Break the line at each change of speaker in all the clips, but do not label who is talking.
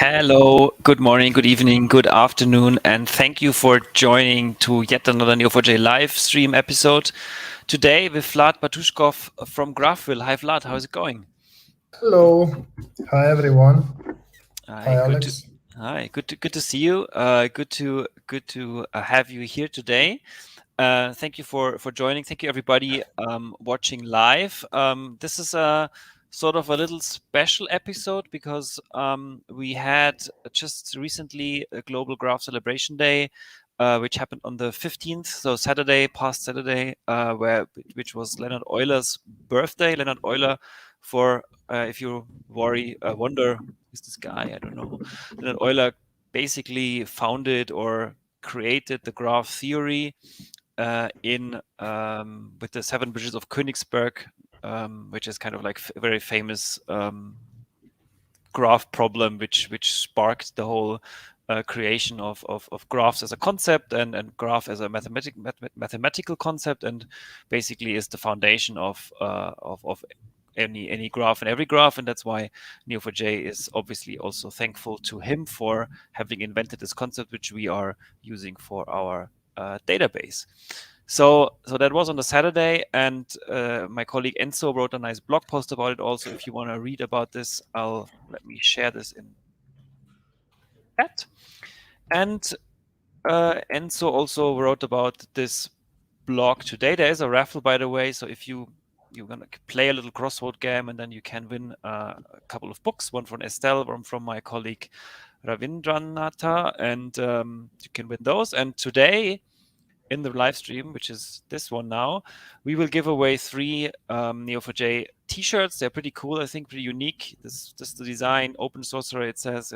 Hello, good morning, good evening, good afternoon, and thank you for joining to yet another Neo4j live stream episode. Today with Vlad Batushkov from GraphVille. Hi Vlad, how's it going?
Hello. Hi everyone. Hi Alex.
Hi, good to see you. Good to have you here today. Thank you for joining. Thank you everybody watching live. This is a sort of a little special episode because we had just recently a Global Graph Celebration Day, which happened on the 15th, so past Saturday, which was Leonhard Euler's birthday. Leonhard Euler, for if you wonder, who's this guy? I don't know. Leonhard Euler basically founded or created the graph theory with the 7 bridges of Königsberg, which is kind of like a very famous graph problem, which sparked the whole creation of graphs as a concept and graph as a mathematical concept, and basically is the foundation of any graph and every graph, and that's why Neo4j is obviously also thankful to him for having invented this concept, which we are using for our database. So that was on the Saturday, and my colleague Enzo wrote a nice blog post about it also. If you want to read about this, let me share this in chat. And Enzo also wrote about this blog today. There is a raffle, by the way, so if you're going to play a little crossword game, and then you can win a couple of books, one from Estelle, one from my colleague Ravindranatha, and you can win those. And today, in the live stream, which is this one now, we will give away 3 Neo4j t-shirts. They're pretty cool, I think, pretty unique. This the design, open source, it says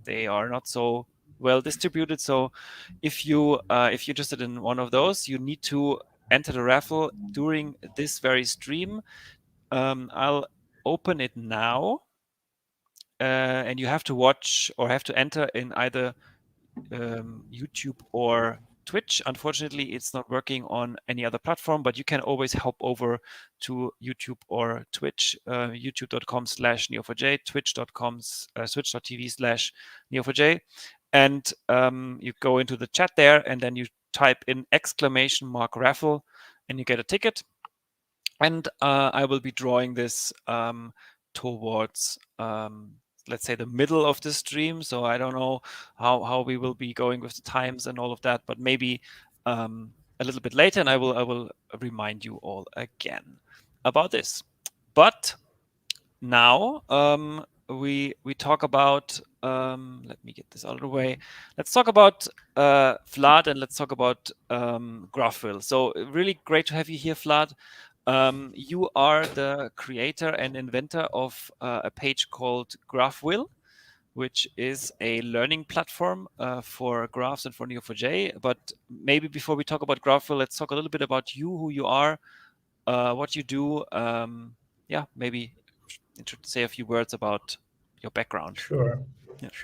they are not so well distributed. So if you're interested in one of those, you need to enter the raffle during this very stream. I'll open it now, and you have to watch or have to enter in either YouTube or Twitch. Unfortunately, it's not working on any other platform, but you can always hop over to YouTube or Twitch, youtube.com/neo4j, twitch.tv/neo4j, and you go into the chat there, and then you type in !raffle, and you get a ticket. And I will be drawing this towards let's say the middle of the stream. So I don't know how we will be going with the times and all of that, but maybe a little bit later, and I will remind you all again about this. But now we talk about let me get this out of the way. Let's talk about Vlad, and let's talk about GraphVille. So really great to have you here, Vlad. You are the creator and inventor of a page called GraphVille, which is a learning platform for graphs and for Neo4j. But maybe before we talk about GraphVille, let's talk a little bit about you, who you are, what you do. Maybe say a few words about your background.
Sure,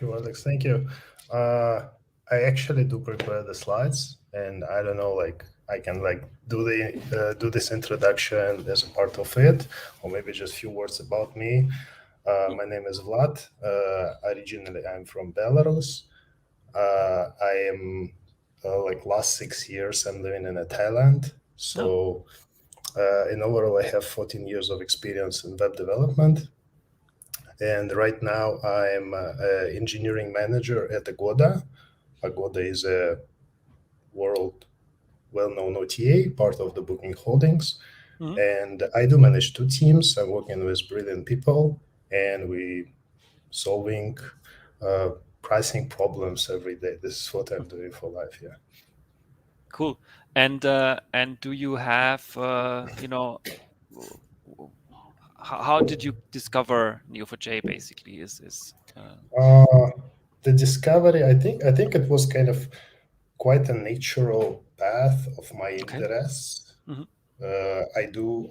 Alex. Thank you. I actually do prepare the slides, and I don't know, I can do this introduction as a part of it, or maybe just a few words about me. My name is Vlad. Originally, I'm from Belarus. I am last 6 years I'm living in Thailand. So in overall, I have 14 years of experience in web development. And right now, I'm an engineering manager at Agoda. Agoda is a world well-known OTA, part of the Booking Holdings. And I do manage 2 teams. I'm working with brilliant people, and we solving pricing problems every day. This is what I'm doing for life. Yeah.
Cool. And do you have how did you discover Neo4j? Basically,
the discovery, I think it was kind of quite a natural path of my interests. I do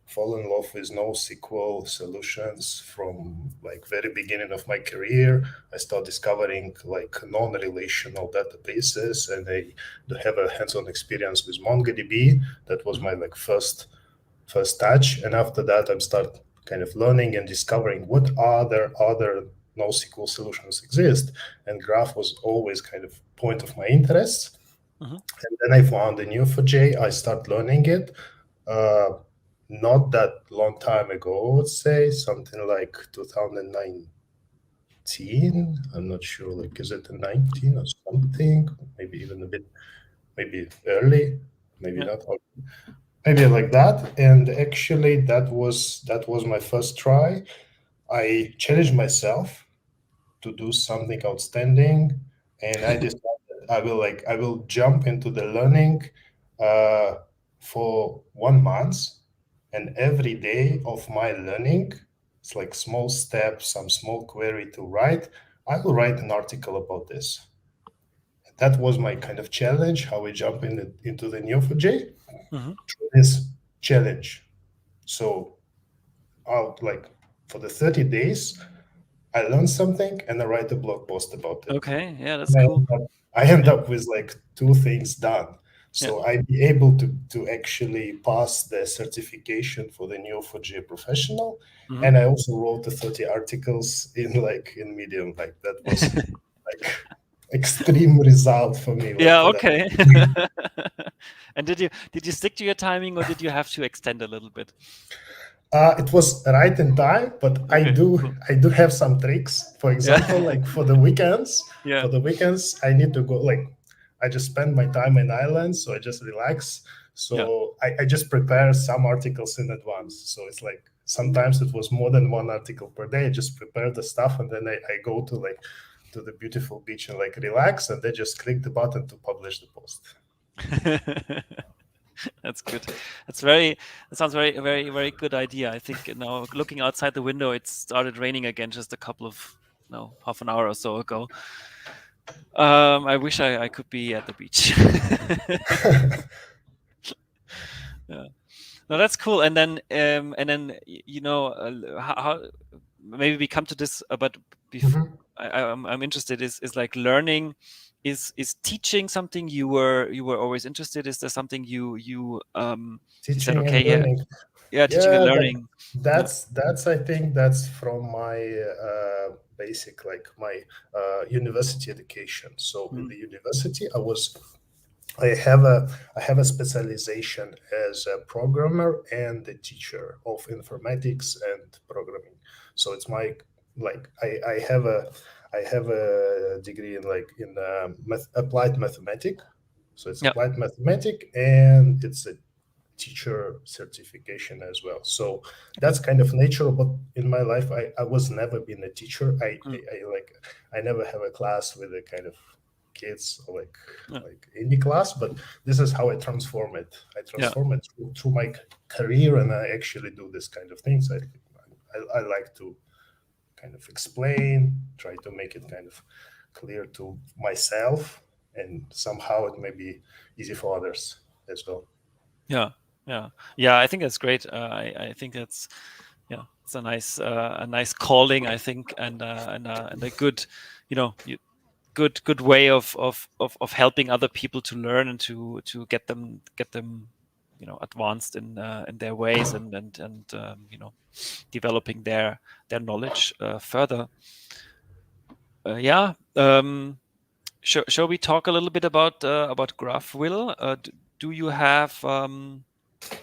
fall in love with NoSQL solutions from very beginning of my career. I start discovering non-relational databases, and I do have a hands-on experience with MongoDB. That was my first touch, and after that I start kind of learning and discovering what are there other NoSQL solutions exist, and Graph was always kind of point of my interest.
Mhm.
And then I found the Neo4j. I started learning it. Not that long time ago, I would say, something like 2019. I'm not sure, like, is it 19 or something? Maybe even a bit, maybe early, maybe
Yeah.
not. Maybe like that. And actually, that was my first try. I challenged myself to do something outstanding, and I decided I will jump into the learning uh, for 1 month, and every day of my learning, it's like small steps, some small query to write. I will write an article about this. That was my kind of challenge. How we jump into the Neo4j
Mhm.
through this challenge. So out like for the 30 days, I learned something and I write a blog post about it.
Okay. Yeah, that's
And
cool.
I end
Yeah.
up with like 2 things done.
Yeah.
So I be able to actually pass the certification for the Neo4j professional.
Mhm.
And I also wrote the 30 articles in Medium. Like that was like extreme result for me, like
Yeah.
for that.
Okay. And did you stick to your timing, or did you have to extend a little bit?
It was right in time, but
Okay. Cool.
I do have some tricks. For
Yeah.
example, like
Yeah.
for the weekends, I need to go like I just spend my time in Ireland, so I just relax.
Yeah.
So I just prepare some articles in advance. So it's like sometimes it was more than one article per day. I just prepare the stuff and then I go to like to the beautiful beach and like relax and then just click the button to publish the post.
That's good. That sounds very, very, very good idea. I think now looking outside the window, it started raining again just a couple of, no, half an hour or so ago. I wish I could be at the beach. Yeah. No, that's cool. And then, how maybe we come to this, but before
Mhm.
I'm interested is like learning. Is teaching something you were always interested? Is there something you said,
Teaching
okay,
and
yeah,
learning.
yeah, teaching and
Yeah,
learning. Yeah.
that's I think that's from my basic like my university education. So in
Mm.
the university, I have a specialization as a programmer and a teacher of informatics and programming. So it's my like I have a degree in like in applied mathematics. So it's
Yeah.
applied mathematics and it's a teacher certification as well. So
Okay.
that's kind of natural. But in my life, I was never been a teacher.
Mm.
I never have a class with a kind of kids or
Yeah.
like any class. But this is how I transform it. I
Yeah.
transform it through my career, and I actually do this kind of things. I like to kind of explain, try to make it kind of clear to myself, and somehow it may be easy for others as well.
Yeah. Yeah. Yeah. I think that's great. I think that's, yeah, it's a nice calling, I think, and a good, you know, good way of helping other people to learn and to get them advanced in their ways and developing their knowledge further. Yeah. Shall we talk a little bit about GraphVille? Do you have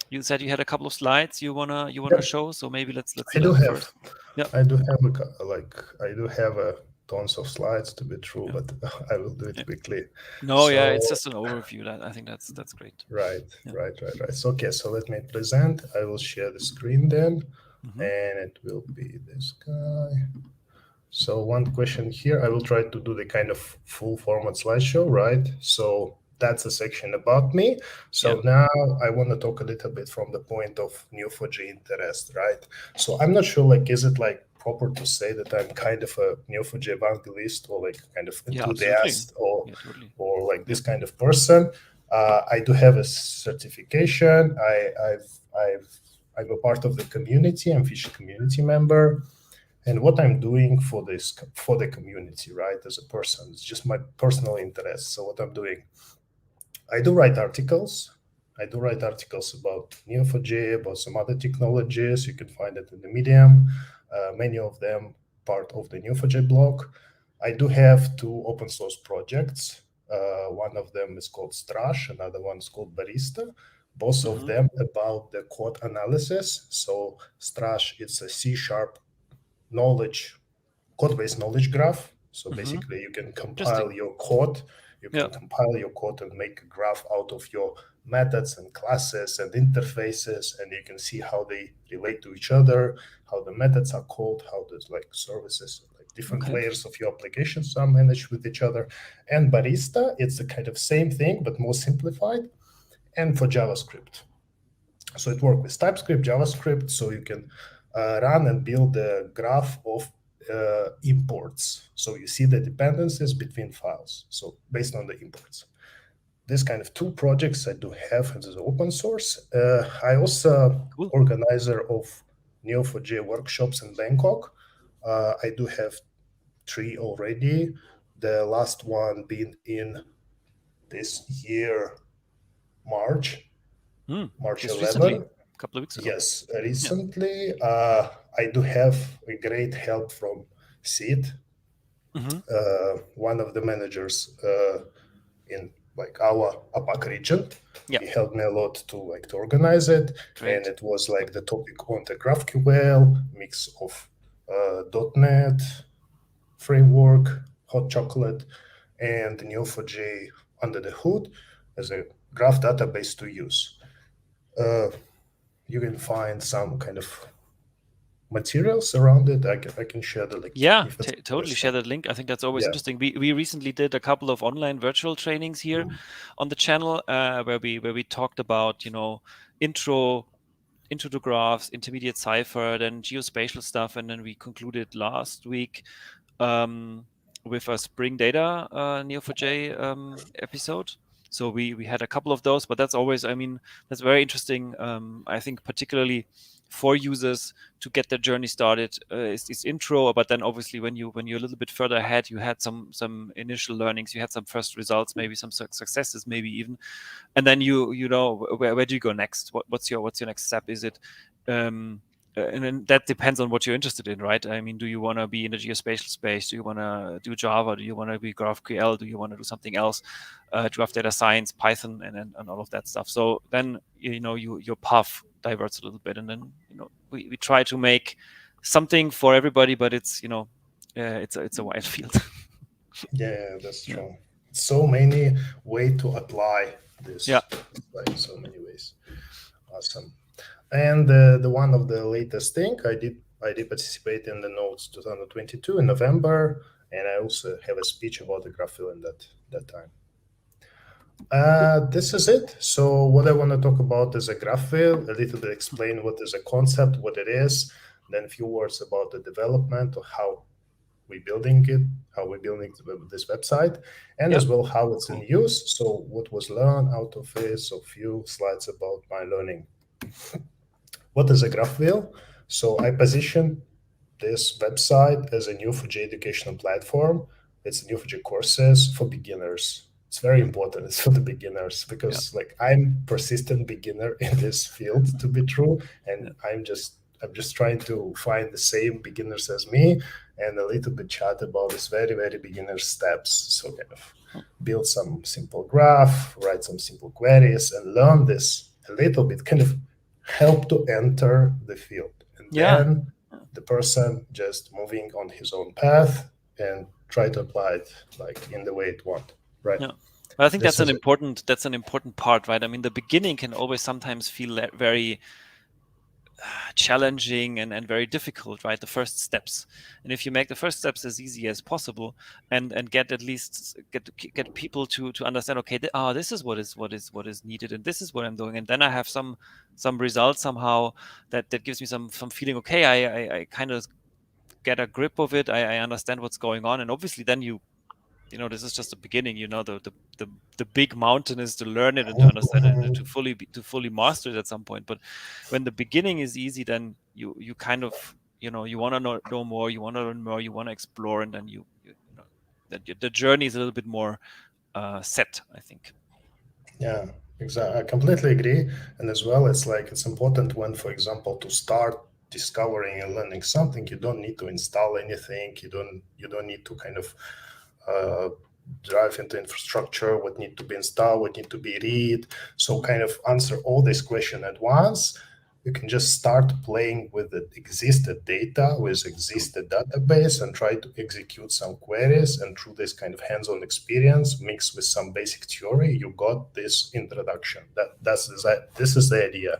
you said you had a couple of slides you wanna
Yep,
show, so maybe let's
I
do
do
that
have.
first. Yeah.
I do have I do have tons of slides to be through,
Yeah.
but I will do it
Yeah.
quickly.
No, yeah, it's
So
just an overview. I think that's great.
right,
Yeah.
right. So okay, so let me present. I will share the screen then,
Hmm.
and it will be this guy. So one question here, I will try to do the kind of full format slideshow, right? So that's a section about me.
Yeah.
So now I want to talk a little bit from the point of Neo4j interest, right? So I'm not sure, like, is it like proper to say that I'm kind of a Neo4j evangelist or like kind of
Yeah, absolutely.
enthusiast or
Yeah, totally.
like
Yeah.
this kind of person? I do have a certification. I'm a part of the community. I'm Fish community member, and what I'm doing for the community, right? As a person, it's just my personal interest. So what I'm doing, I do write articles. I do write articles about Neo4j, about some other technologies. You can find it in the Medium. Many of them part of the Neo4j blog. I do have 2 open source projects. One of them is called Strash, another one is called Barista. Both of them about the code analysis. So Strash, it's a C# code-based knowledge graph. So basically you can compile your code, and make a graph out of your methods and classes and interfaces, and you can see how they relate to each other, how the methods are called, how there's like services, like different layers of your applications are managed with each other. And Barista, it's the kind of same thing, but more simplified, and for JavaScript. So it works with TypeScript, JavaScript, so you can run and build a graph of imports. So you see the dependencies between files, so based on the imports. This kind of 2 projects I do have as open source. I also organizer of Neo4j workshops in Bangkok. I do have 3 already. The last one being in this year, March 11.
A couple of weeks ago.
Yes, recently. I do have a great help from Sid, one of the managers in like our APAC region. He helped me a lot to organize it. And it was like the topic on the GraphQL, mix of .NET framework, hot chocolate, and Neo4j under the hood as a graph database to use. You can find some kind of materials around it. I can share the link.
Yeah, totally share that link. I think that's always interesting. We recently did a couple of online virtual trainings here on the channel where we talked about, intro to graphs, intermediate Cypher, then geospatial stuff, and then we concluded last week with a Spring Data Neo4j episode. So we had a couple of those, but that's always, that's very interesting. I think particularly for users to get their journey started is intro, but then obviously when you're a little bit further ahead, you had some initial learnings, you had some first results, maybe some successes, maybe even, and then you know where do you go next? What's your next step? Is it and then that depends on what you're interested in, right? Do you want to be in the geospatial space? Do you want to do Java? Do you want to be GraphQL? Do you want to do something else? Graph data science, Python, and all of that stuff. So then your path diverts a little bit, and then we try to make something for everybody, but it's it's a wide field.
Yeah, that's true. So many ways to apply this. Like so many ways. Awesome. And the one of the latest thing I did participate in the Nodes 2022 in November, and I also have a speech about the GraphVille in that time. This is it. So what I want to talk about is a GraphVille, a little bit explain what is a concept, what it is, then a few words about the development or how we're building it, how we're building this website, and as well how it's in use. So what was learned out of it, so a few slides about my learning. What is a GraphVille? So I position this website as a Neo4j educational platform. It's Neo4j courses for beginners. It's very important. It's for the beginners because I'm persistent beginner in this field, to be true, and I'm just trying to find the same beginners as me and a little bit chat about this very, very beginner steps. So kind of build some simple graph, write some simple queries, and learn this a little bit, kind of help to enter the field. And then the person just moving on his own path and try to apply it like in the way it want. Right.
Yeah. But I think that's an important part, right? The beginning can always sometimes feel very challenging and very difficult, right? The first steps. And if you make the first steps as easy as possible and get people to understand, okay, this is what is needed, and this is what I'm doing, and then I have some results somehow that gives me some feeling, okay, I kind of get a grip of it, I understand what's going on, and obviously then this is just the beginning. The big mountain is to learn it and to understand it and to fully master it at some point. But when the beginning is easy, then you kind of you want to know more, you want to learn more, you want to explore, and then the journey is a little bit more set, I think.
Yeah, exactly. I completely agree. And as well, it's important when, for example, to start discovering and learning something, you don't need to install anything. You don't need to kind of drive into infrastructure, what need to be installed, what need to be read. So kind of answer all these questions at once. You can just start playing with the existed data, with existed database, and try to execute some queries. And through this kind of hands-on experience mixed with some basic theory, you got this introduction. This is the idea.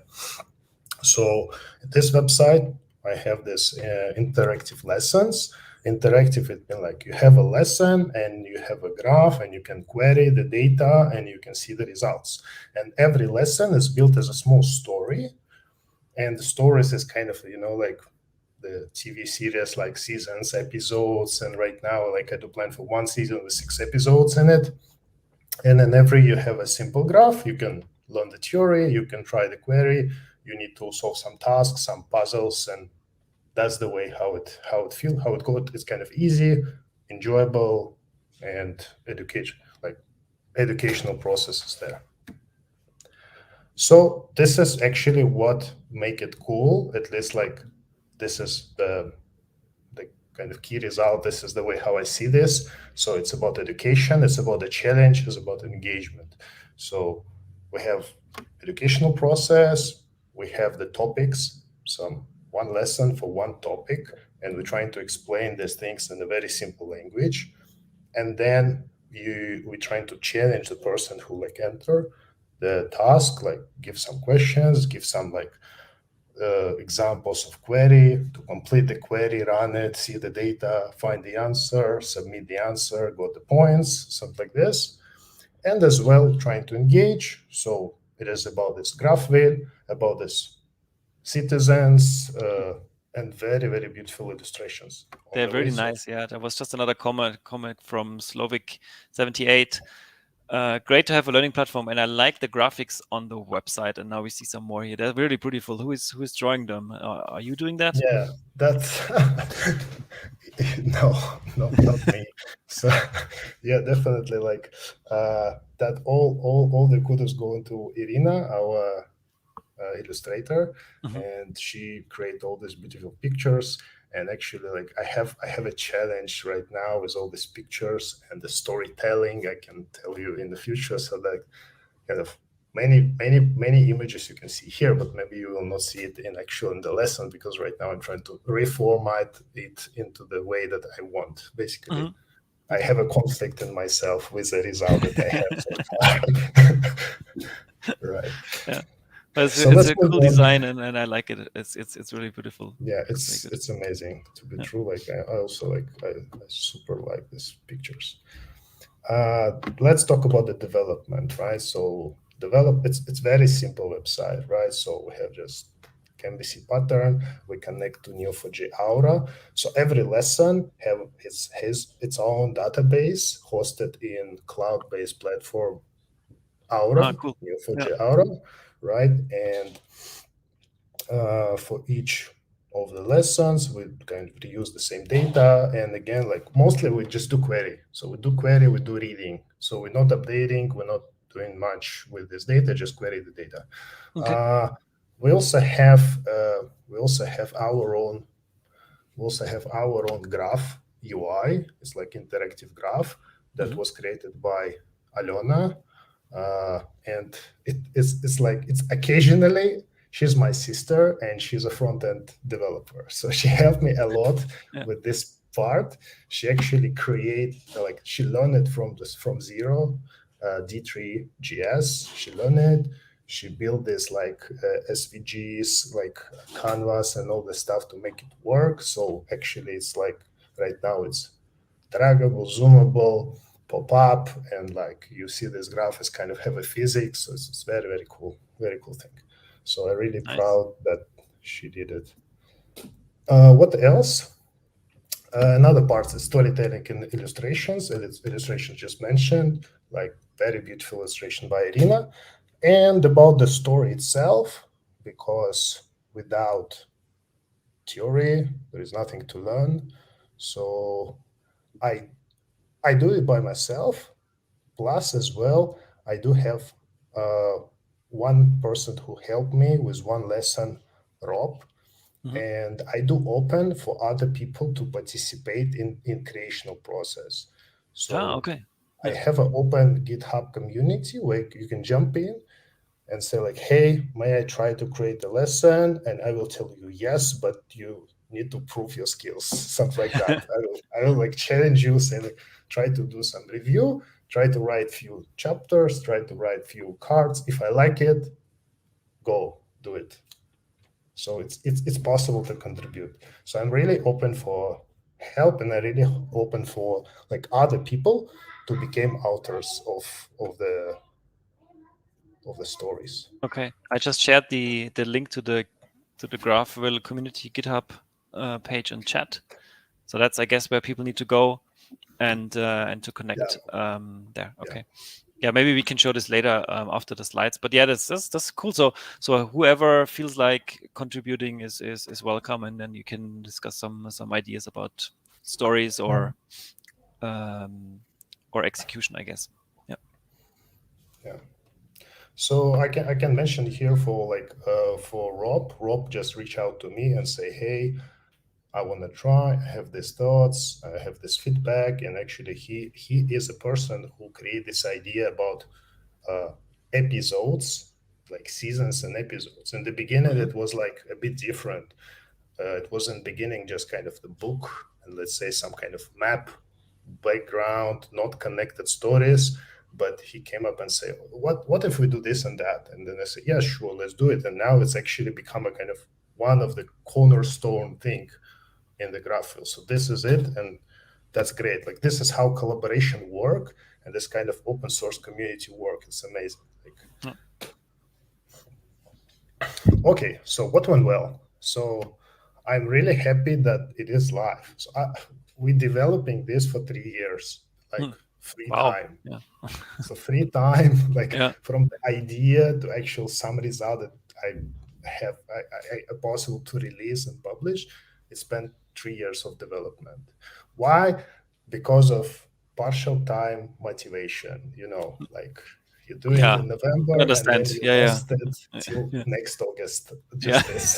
So at this website, I have this interactive lessons. Interactive, it means like you have a lesson and you have a graph and you can query the data and you can see the results. And every lesson is built as a small story. And the stories is kind of, like the TV series, like seasons, episodes. And right now, like I do plan for one season with 6 episodes in it. And then every you have a simple graph, you can learn the theory, you can try the query, you need to solve some tasks, some puzzles, and that's the way how it feels, how it goes. It's kind of easy, enjoyable, and educational processes there. So this is actually what make it cool. At least like this is the kind of key result. This is the way how I see this. So it's about education. It's about the challenge. It's about engagement. So we have educational process. We have the topics. Some one lesson for one topic, and we're trying to explain these things in a very simple language. And then we're trying to challenge the person who like enter the task, like give some questions, give some like examples of query, to complete the query, run it, see the data, find the answer, submit the answer, got the points, something like this. And as well, trying to engage. So it is about this GraphVille, about this citizens, and very, very beautiful illustrations.
They're very nice. Yeah, there was just another comment from Slovik78. Great to have a learning platform, and I like the graphics on the website. And now we see some more here. They're really beautiful. Who is drawing them? Are you doing that?
Yeah, that's no, not me. So yeah, definitely like that. All the kudos going to Irina, our illustrator, and she create all these beautiful pictures. And actually, like I have a challenge right now with all these pictures and the storytelling. I can tell you in the future. So that kind of many images you can see here, but maybe you will not see it in the lesson, because right now I'm trying to reformat it into the way that I want. Basically, I have a conflict in myself with the result that I have so far. Right.
Yeah. It's a cool design, and I like it. It's really beautiful.
Yeah, it's amazing to be true. Like I also like I super like these pictures. Let's talk about the development, right? So it's very simple website, right? So we have just MVC pattern. We connect to Neo4j Aura. So every lesson have its own database hosted in cloud-based platform Aura,
Cool.
Neo4j Aura. Right, and for each of the lessons, we kind of reuse the same data. And again, like mostly we just do query. So we do query, we do reading. So we're not updating, we're not doing much with this data, just query the data. Okay. We also have our own graph UI. It's like interactive graph that was created by Alona. And it's occasionally she's my sister and she's a front-end developer, so she helped me a lot with this part. She actually she learned it from zero, D3.js. She learned it. She built this like SVGs, like canvas and all the stuff to make it work. So actually it's like right now it's draggable, zoomable, pop up, and like you see this graph is kind of have a physics. So it's very, very cool thing. So I'm really proud that she did it. What else? Another part is storytelling and illustrations. Illustrations just mentioned, like very beautiful illustration by Irina. And about the story itself, because without theory, there is nothing to learn. So I do it by myself. Plus, as well, I do have one person who helped me with one lesson, Rob. and I do open for other people to participate in creational process. So
Okay.
I have an open GitHub community where you can jump in and say like, hey, may I try to create a lesson? And I will tell you yes, but you need to prove your skills, something like that. I will like challenge you, say like, try to do some review, try to write few chapters, try to write few cards. If I like it, go do it. So it's possible to contribute. So I'm really open for help, and I really open for like other people to become authors of the stories.
Okay, I just shared the link to the GraphVille community GitHub page in chat. So that's, I guess, where people need to go and to connect there. Okay. Yeah, maybe we can show this later after the slides. But yeah, that's cool. So whoever feels like contributing is welcome, and then you can discuss some ideas about stories or execution, I guess. Yeah.
Yeah. So I can mention here for like for Rob. Rob just reach out to me and say, hey, I want to try. I have these thoughts. I have this feedback, and actually, he is a person who created this idea about episodes, like seasons and episodes. In the beginning, it was like a bit different. It was in the beginning just kind of the book and let's say some kind of map, background, not connected stories. But he came up and said, "What if we do this and that?" And then I said, "Yeah, sure, let's do it." And now it's actually become a kind of one of the cornerstone thing in the GraphVille. So this is it, and that's great. Like this is how collaboration work, and this kind of open source community work. It's amazing. Okay, so what went well? So I'm really happy that it is live. So we're developing this for 3 years, like free time.
Yeah.
So free time, like
Yeah.
from the idea to actual some result that I have possible to release and publish, it spent 3 years of development. Why? Because of partial time motivation, like you do it in November and then you lost it till next August. Just this.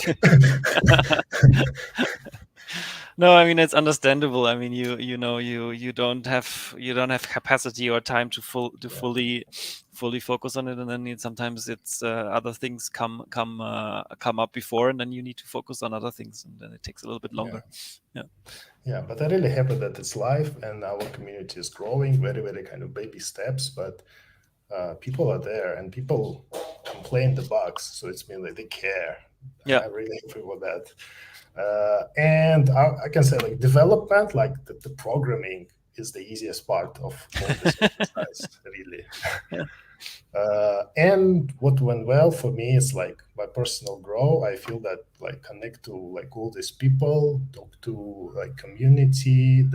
No, I mean it's understandable. I mean you don't have capacity or time to fully focus on it, and then sometimes it's other things come up before, and then you need to focus on other things, and then it takes a little bit longer.
Yeah, but I'm really happy that it's live and our community is growing, very, very kind of baby steps, but people are there and people complain the bugs, so it's mean like they care.
Yeah,
I'm really happy with that. And I can say like development, like the programming is the easiest part of all this exercise, really. And what went well for me is like my personal growth. I feel that like connect to like all these people, talk to like community.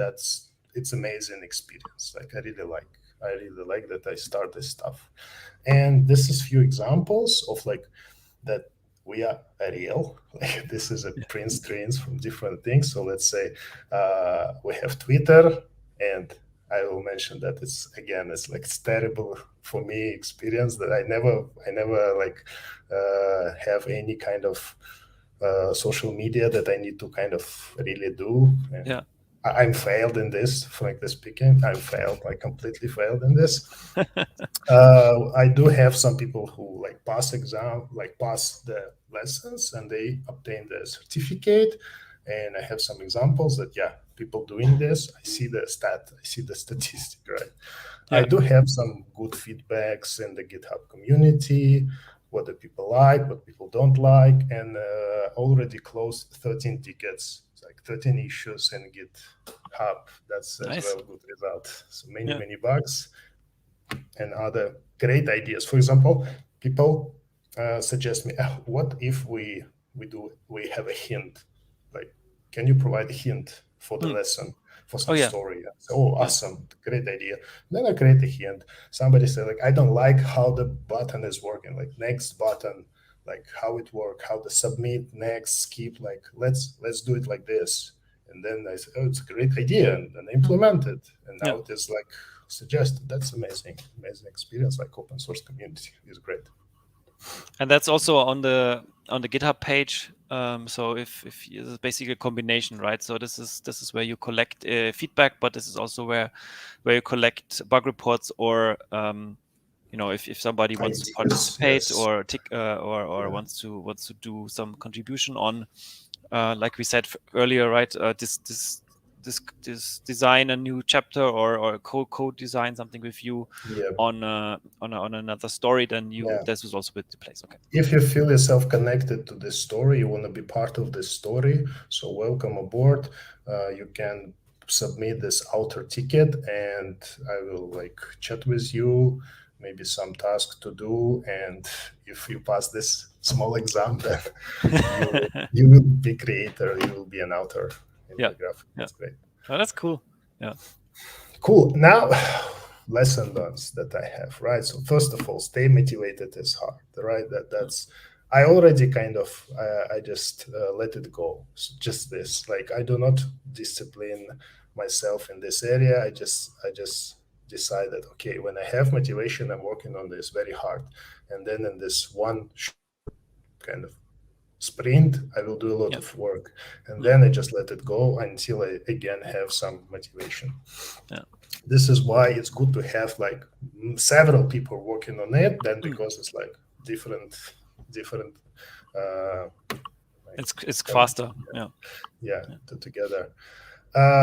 It's amazing experience. Like I really like that I start this stuff. And this is few examples of like that we are real. Like this is a print screens from different things. So let's say we have Twitter, and I will mention that it's terrible for me experience that I never like have any kind of social media that I need to kind of really do. And I'm failed in this, frankly speaking. I completely failed in this. I do have some people who like pass the lessons and they obtain the certificate. And I have some examples that, people doing this. I see the statistic, right? I do have some good feedbacks in the GitHub community, what the people like, what people don't like, and already closed 13 tickets, like 13 issues in GitHub. That's as well a good result. So many bugs and other great ideas. For example, people suggest me, what if we have a hint? Like, can you provide a hint for the lesson, for some story? So, awesome, great idea. Then I create a hint. Somebody said, like, I don't like how the button is working, like next button, like how it works, how the submit, next, skip, like let's do it like this. And then I said, oh, it's a great idea, and then implement it. And now it is like suggested. That's amazing experience. Like open source community is great.
And that's also on the GitHub page. So if this is basically a combination, right? So this is where you collect feedback, but this is also where you collect bug reports, or if somebody wants to
Ideas,
participate
yes.
or or
Yeah.
wants to do some contribution on, like we said earlier, right? This design a new chapter, or code design something with you
Yeah.
on on another story, then
Yeah.
this is also with the place. Okay.
If you feel yourself connected to this story, you want to be part of this story, so welcome aboard. You can submit this outer ticket, and I will like chat with you, maybe some task to do. And if you pass this small exam, then you will be creator, you will be an author in
Yeah.
the graph.
Yeah.
That's great.
Oh, that's cool. Yeah.
Cool. Now, lesson learned that I have, right? So first of all, stay motivated is hard, right? That's I already kind of I just let it go. So just this, like I do not discipline myself in this area. I just decided, okay, when I have motivation, I'm working on this very hard, and then in this one kind of sprint, I will do a lot
Yeah.
of work, and
Mm.
then I just let it go until I again have some motivation.
Yeah.
This is why it's good to have like several people working on it, then
Mm.
because it's like different uh
It's
kind of,
faster. Yeah.
yeah,
Yeah.
together.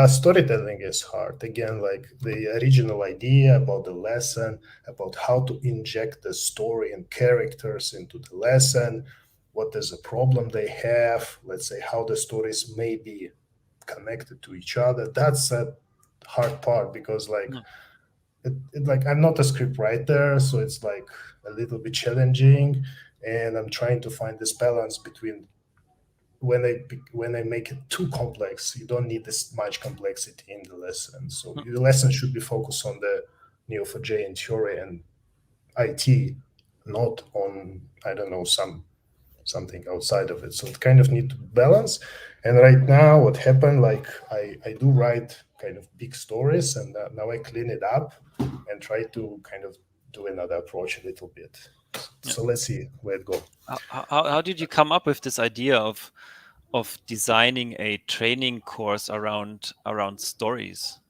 Storytelling is hard. Again, like the original idea about the lesson, about how to inject the story and characters into the lesson, what is the problem they have, let's say how the stories may be connected to each other. That's a hard part because like
Mm.
like I'm not a script writer, so it's like a little bit challenging, and I'm trying to find this balance between when I make it too complex, you don't need this much complexity in the lesson. So
Mm.
the lesson should be focused on the Neo4j and theory and IT, not on I don't know something outside of it. So it kind of need to balance. And right now, what happened, like I do write kind of big stories, and now I clean it up and try to kind of do another approach a little bit.
Yeah.
So let's see where it goes.
How did you come up with this idea of designing a training course around stories?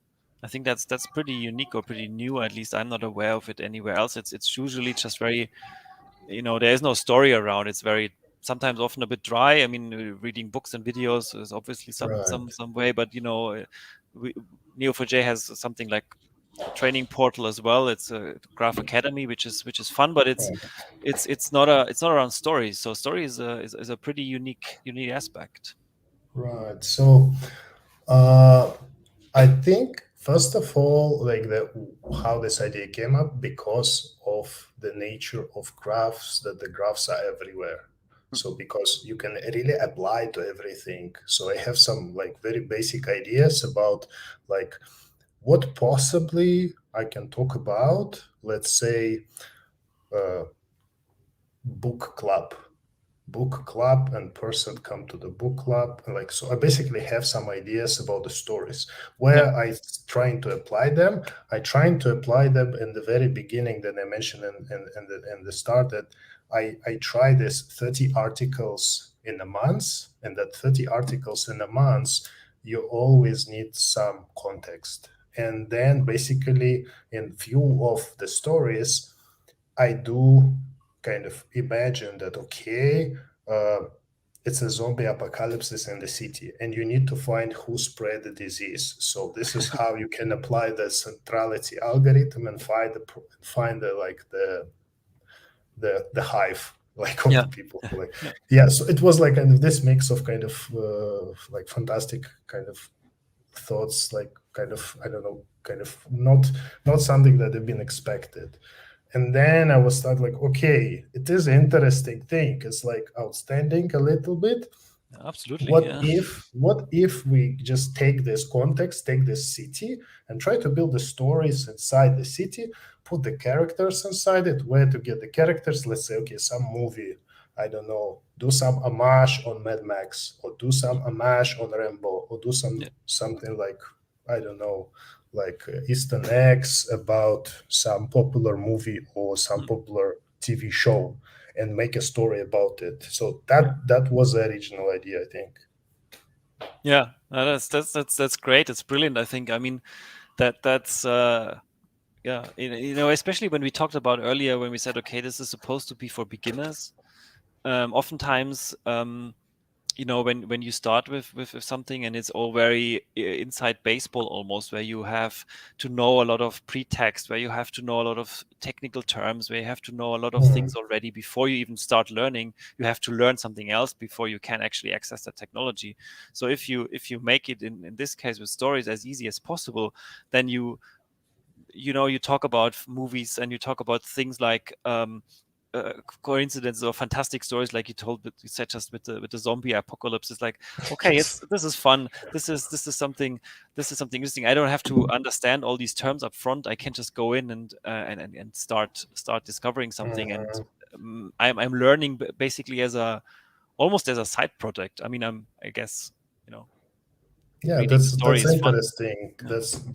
I think that's pretty unique or pretty new. At least I'm not aware of it anywhere else. It's usually just very, there is no story around. It's very sometimes often a bit dry. I mean, reading books and videos is obviously
Right.
some way, but we, Neo4j has something like a training portal as well. It's a Graph Academy, which is fun, but it's not around stories. So story is a pretty unique aspect.
Right. So uh, I think first of all, like the how this idea came up because of the nature of graphs, that the graphs are everywhere.
Mm.
So because you can really apply to everything. So I have some like very basic ideas about like what possibly I can talk about. Let's say uh, book club and person come to the book club, and like so I basically have some ideas about the stories
Yeah,
where trying to apply them. I trying to apply them in the very beginning that I mentioned in the start, that I try this 30 articles in a month, and that 30 articles in a month you always need some context, and then basically in few of the stories I do kind of imagine that, okay, uh, it's a zombie apocalypse in the city, and you need to find who spread the disease. So this is how you can apply the centrality algorithm and find the like the hive like of
yeah,
the people. Like,
yeah,
yeah. So it was like kind of this mix of kind of like fantastic kind of thoughts, like kind of I don't know, kind of not something that had been expected. And then I was start like, okay, it is an interesting thing. It's like outstanding a little bit.
absolutely.
What
Yeah,
if we just take this context, take this city, and try to build the stories inside the city, put the characters inside it, where to get the characters? Let's say, okay, some movie, I don't know, do some homage on Mad Max, or do some homage on Rambo, or do
yeah,
something like, I don't know, like Easter eggs about some popular movie or some
mm,
popular TV show. and make a story about it. So that was the original idea, I think.
Yeah, that's great. It's brilliant. I think. I mean, that's yeah. Especially when we talked about earlier when we said, okay, this is supposed to be for beginners. Oftentimes, when you start with something and it's all very inside baseball almost, where you have to know a lot of pretext, where you have to know a lot of technical terms, where you have to know a lot of things already before you even start learning. You have to learn something else before you can actually access that technology. So if you make it in this case with stories as easy as possible, then you talk about movies and you talk about things like coincidences or fantastic stories, like you said just with the zombie apocalypse. It's like, okay, this is fun. This is something interesting. I don't have to understand all these terms up front. I can just go in and start discovering something. And I'm learning basically almost as a side project. I mean, I guess
Yeah,
reading the story
that's
is fun.
interesting.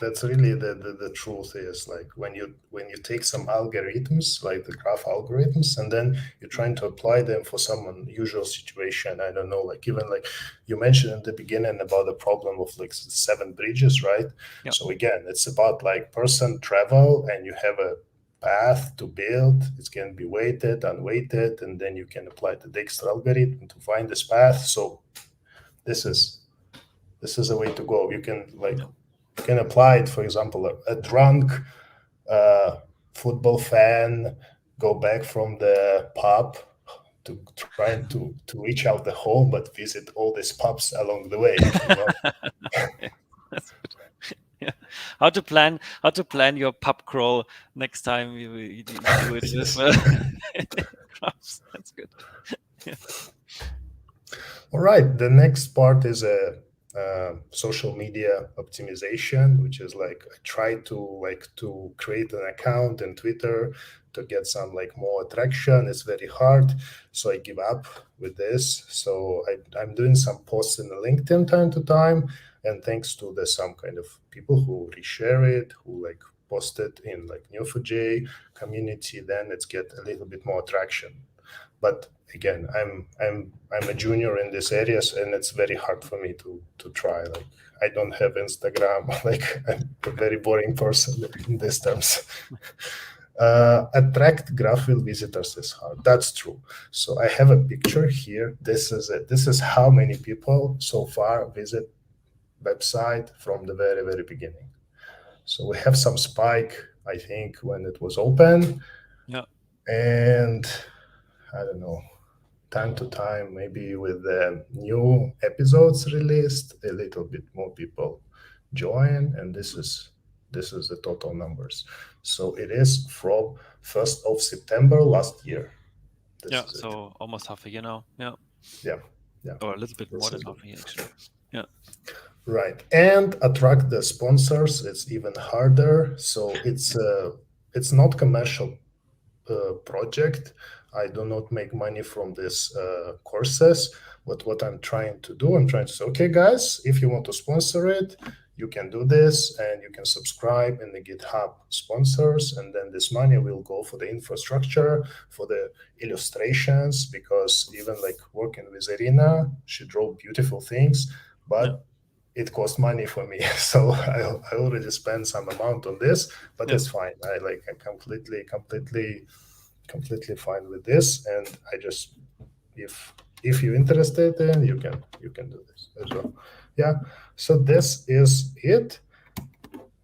That's really the truth is like when you take some algorithms like the graph algorithms and then you're trying to apply them for some unusual situation. I don't know, like even like you mentioned in the beginning about the problem of like 7 bridges, right?
Yeah.
So again, it's about like person travel and you have a path to build. It's can be weighted, unweighted, and then you can apply the Dijkstra algorithm to find this path. So this is a way to go. You can apply it, for example, a drunk football fan go back from the pub to trying to reach out the home, but visit all these pubs along the way.
Yeah, that's good. Yeah. How to plan your pub crawl next time you do it with graphs. That's good. Yeah.
All right. The next part is a social media optimization, which is like I try to create an account in Twitter to get some like more attraction. It's very hard, so I give up with this. So I'm doing some posts in the LinkedIn time to time, and thanks to the some kind of people who reshare it, who like post it in like Neo4j community, then it's get a little bit more traction. But again, I'm a junior in these areas, and it's very hard for me to try. Like I don't have Instagram. Like I'm a very boring person in these terms. Attract GraphVille visitors is hard. That's true. So I have a picture here. This is it. This is how many people so far visit website from the very beginning. So we have some spike, I think, when it was open.
Yeah.
And I don't know, time to time, maybe with the new episodes released, a little bit more people join, and this is the total numbers. So it is from 1st of September last year. This is it.
So almost half a year now. Yeah.
Yeah.
Or a little bit more than
This is
half a year, actually. Yeah.
right. And attract the sponsors, it's even harder. So it's not commercial project. I do not make money from this courses. But what I'm trying to do, I'm trying to say, okay, guys, if you want to sponsor it, you can do this, and you can subscribe in the GitHub sponsors, and then this money will go for the infrastructure, for the illustrations, because even like working with Irina, she drew beautiful things, but it cost money for me. So I already spent some amount on this, but it's fine. I'm completely fine with this, and I just if you're interested, then you can do this as well. Yeah. So this is it.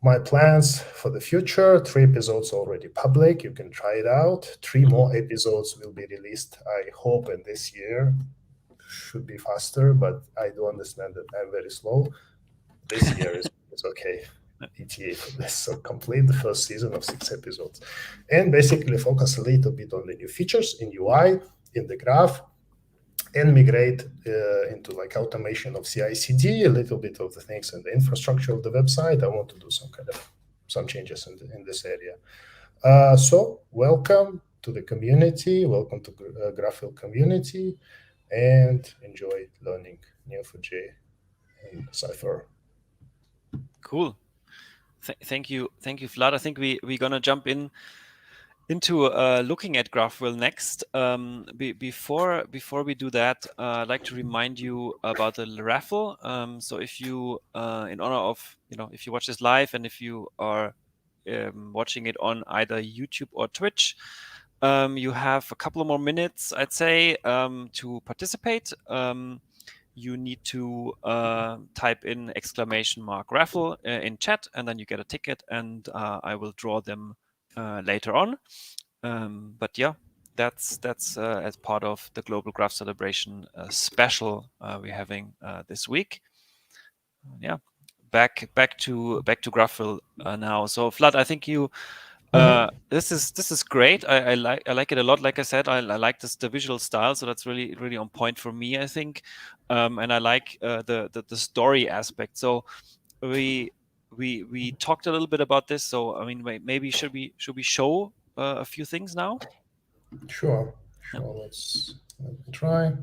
My plans for the future: 3 episodes already public. You can try it out. 3 more episodes will be released, I hope, in this year. Should be faster, but I do understand that I'm very slow. This year is okay. ETA for this. So complete the first season of 6 episodes, and basically focus a little bit on the new features in UI, in the graph, and migrate into like automation of CI/CD, a little bit of the things in the infrastructure of the website. I want to do some changes in this area. So welcome to the community. Welcome to GraphVille community, and enjoy learning Neo4j and Cypher.
Cool. Thank you, Vlad. I think we're gonna jump in into looking at GraphVille next. Before we do that, I'd like to remind you about the raffle. So if you, in honor of, if you watch this live and if you are watching it on either YouTube or Twitch, you have a couple of more minutes, I'd say, to participate. You need to type in !raffle in chat, and then you get a ticket, and I will draw them later on. But yeah, that's as part of the Global Graph Celebration special we're having this week. Yeah, back to GraphVille now. So Vlad, I think you. This is great. I like it a lot. Like I said, I like the visual style, so that's really on point for me, I think. And I like the story aspect. So we talked a little bit about this. So I mean, maybe should we show a few things now?
Sure.
Yeah.
Let me try.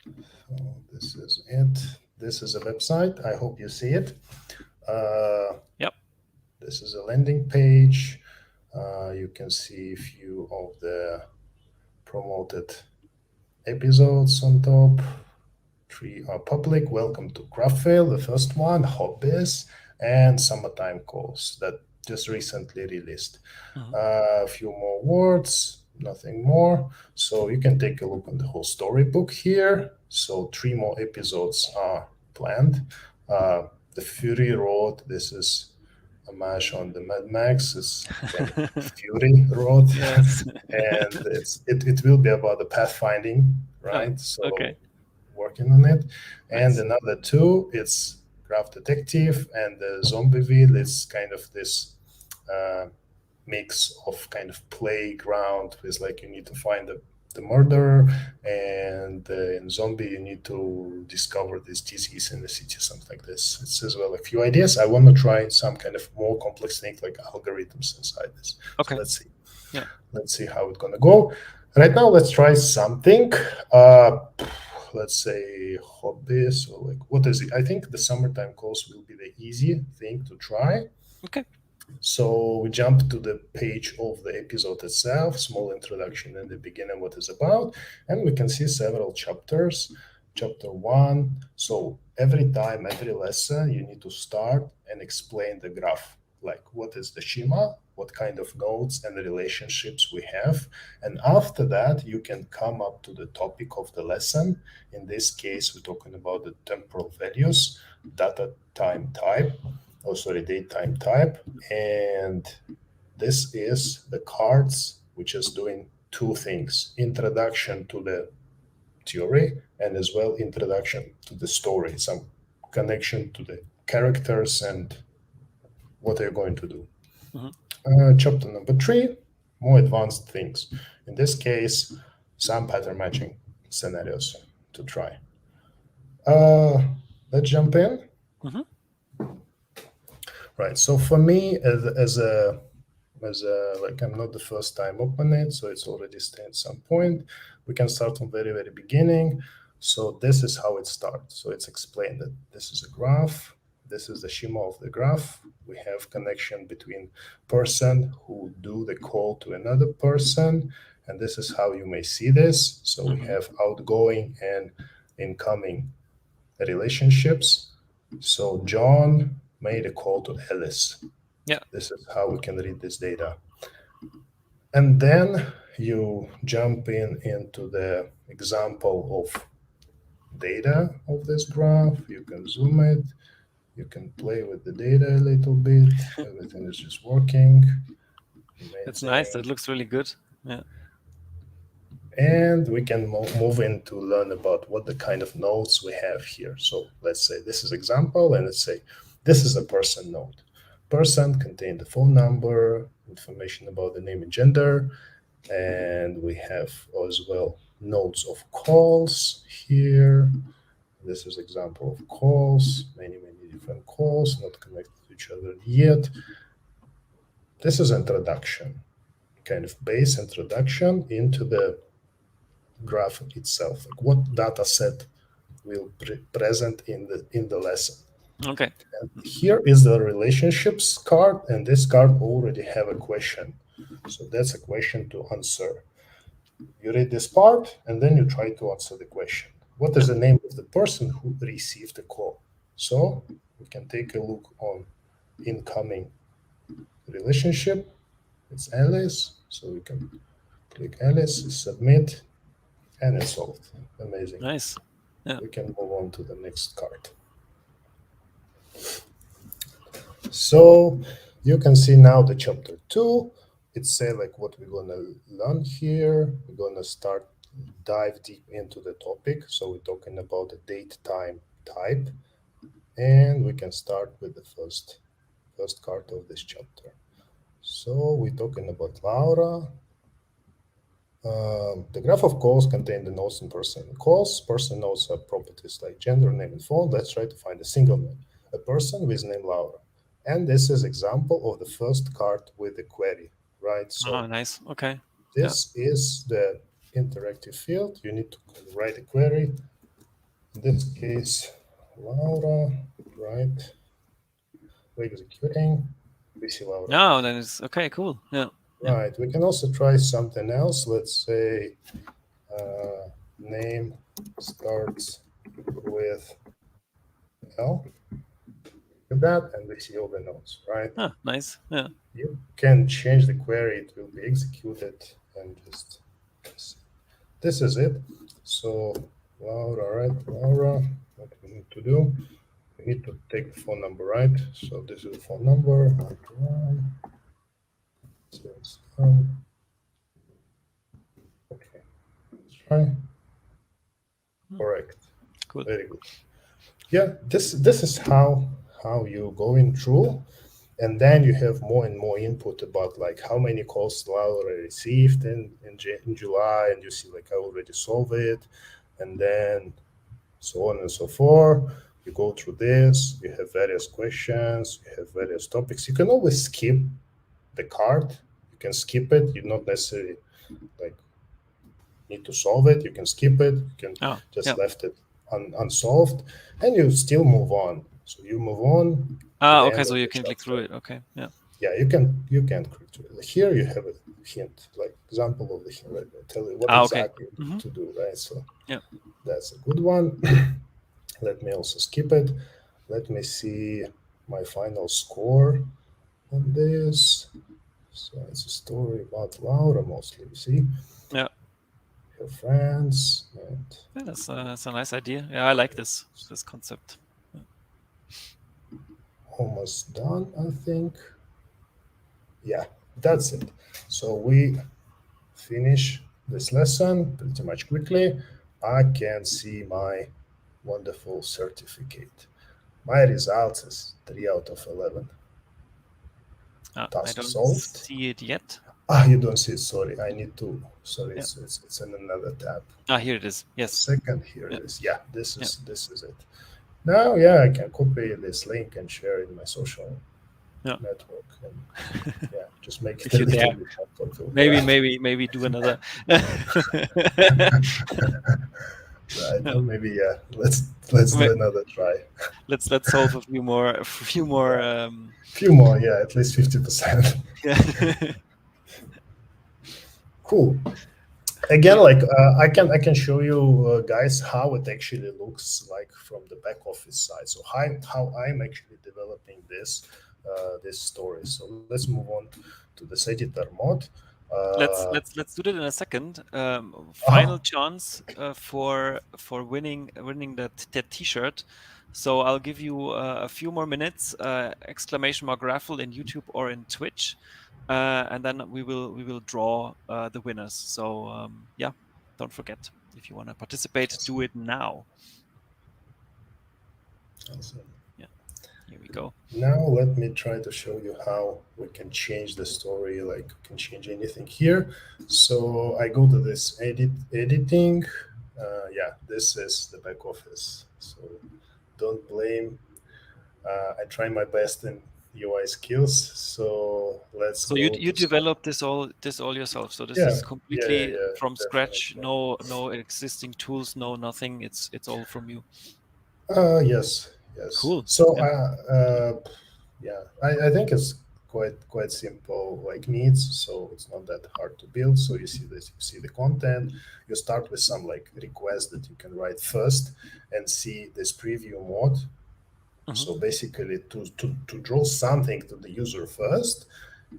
So this is it. This is a website. I hope you see it.
Yep.
This is a landing page. You can see a few of the promoted episodes on top. 3 are public. Welcome to GraphVille, the first one, hobbies, and summertime calls that just recently released. A few more words, nothing more. So you can take a look on the whole storybook here. So 3 more episodes are planned. The Fury Road, this is a mash on the Mad Max. It's kind of Fury Road.
Yes.
And it will be about the pathfinding, right?
Oh,
so
okay.
working on it. And
Nice.
another 2, it's Graph Detective, and the Zombieville is kind of this mix of kind of playground with like you need to find the murderer, and in Zombie you need to discover this disease in the city, something like this. It's as well a few ideas. I want to try some kind of more complex thing like algorithms inside this.
Okay.
So let's see.
Yeah.
Let's see how it's gonna go. Right now, let's try something. Let's say hobbies, or like what is it? I think the summertime calls will be the easy thing to try.
Okay.
So we jump to the page of the episode itself, small introduction in the beginning, what it's about, and we can see several chapters. Chapter 1. So every time, every lesson, you need to start and explain the graph. Like what is the schema, what kind of nodes and relationships we have. And after that, you can come up to the topic of the lesson. In this case, we're talking about the temporal values, data time type, date time type. And this is the cards, which is doing 2 things: introduction to the theory, and as well introduction to the story, some connection to the characters and what they're going to do. Chapter number 3, more advanced things. In this case, some pattern matching scenarios to try. Let's jump in. Right. So for me, as a like I'm not the first time opening it, so it's already staying at some point. We can start from very beginning. So this is how it starts. So it's explained that this is a graph. This is the schema of the graph. We have connection between person who do the call to another person, and this is how you may see this. So we have outgoing and incoming relationships. So John made a call to Alice.
Yeah.
This is how we can read this data. And then you jump into the example of data of this graph. You can zoom it. You can play with the data a little bit. Everything is just working.
That's nice. That looks really good. Yeah.
And we can move in to learn about what the kind of nodes we have here. So let's say this is example, and let's say this is a person node. Person contain the phone number, information about the name and gender, and we have as well nodes of calls here. This is example of calls, many different calls, not connected to each other yet. This is introduction, kind of base introduction into the graph itself, like what data set will present in the lesson.
Okay.
And here is the relationships card, and this card already have a question. So that's a question to answer. You read this part, and then you try to answer the question. What is the name of the person who received the call? So we can take a look on incoming relationship. It's Alice, so we can click Alice, submit, and it's solved. Amazing.
Nice. Yeah.
We can move on to the next card. So you can see now the chapter 2. It's say like what we're gonna learn here. We're gonna start dive deep into the topic. So we're talking about the date, time, type, and we can start with the first card of this chapter. So we're talking about Laura. The graph of calls contain the nodes and person calls. Person nodes have properties like gender, name, and phone. Let's try to find a single node, a person with name Laura. And this is example of the first card with the query, right? So
Oh, nice. Okay.
this is the interactive field. You need to write a query. In this case, Laura, right? We're executing. We see Laura.
No, then it's okay. Cool. Yeah.
Right. We can also try something else. Let's say name starts with L. Look at that, and we see all the nodes, right?
Ah, nice. Yeah.
You can change the query. It will be executed, and just this is it. So Laura, right? Laura, what we need to do? We need to take the phone number, right? So this is the phone number. Okay, let's try. Correct.
Cool.
Very good. Yeah, this is how you going through, and then you have more and more input about like how many calls Laura received in July, and you see like I already solved it, and then so on and so forth. You go through this. You have various questions. You have various topics. You can always skip the card. You can skip it. You not necessarily like need to solve it. You can skip it. You can just left it unsolved, and you still move on. So you move on.
Okay, so you can click through it. Okay, yeah.
Yeah, you can click through it. Here you have a hint, like example of the hint. Right? I tell you what exactly you need to do, right? So
yeah,
that's a good one. Let me also skip it. Let me see my final score on this. So it's a story about Laura mostly. You see.
Yeah.
Her friends. And
yeah, that's a nice idea. Yeah, I like this concept. Yeah.
Almost done, I think. Yeah, that's it. So we finish this lesson pretty much quickly. I can see my wonderful certificate. My result is 3 out of 11.
I don't
solved.
see it yet.
You don't see it. Sorry, I need to. Sorry, yeah. It's in another tab.
Here it is. Yes.
Second, here it is. Yeah, this is it. Now, yeah, I can copy this link and share it in my social network. And, yeah, just make it a little bit helpful.
Maybe do another.
Right. Well, maybe let's do another try.
Let's solve a few more.
Few more, yeah, at least 50%.
Yeah.
Cool. Again, like I can show you guys how it actually looks like from the back office side. So how I'm actually developing this story. So let's move on to this editor mode.
Let's do that in a second. Final chance for winning that T-shirt. So I'll give you a few more minutes. !GraphVille in YouTube or in Twitch. And then we will draw the winners. So yeah, don't forget, if you want to participate, do it now.
Awesome.
Yeah, here we go.
Now let me try to show you how we can change the story. Like we can change anything here. So I go to this editing. Yeah, this is the back office. So don't blame. I try my best in UI skills. So let's.
So you developed this all yourself. So this is completely from scratch. No existing tools. No nothing. It's all from you.
Yes.
Cool.
So I think it's quite simple like needs, so it's not that hard to build. So you see this, you see the content. You start with some like requests that you can write first, and see this preview mode. So basically, to draw something to the user first,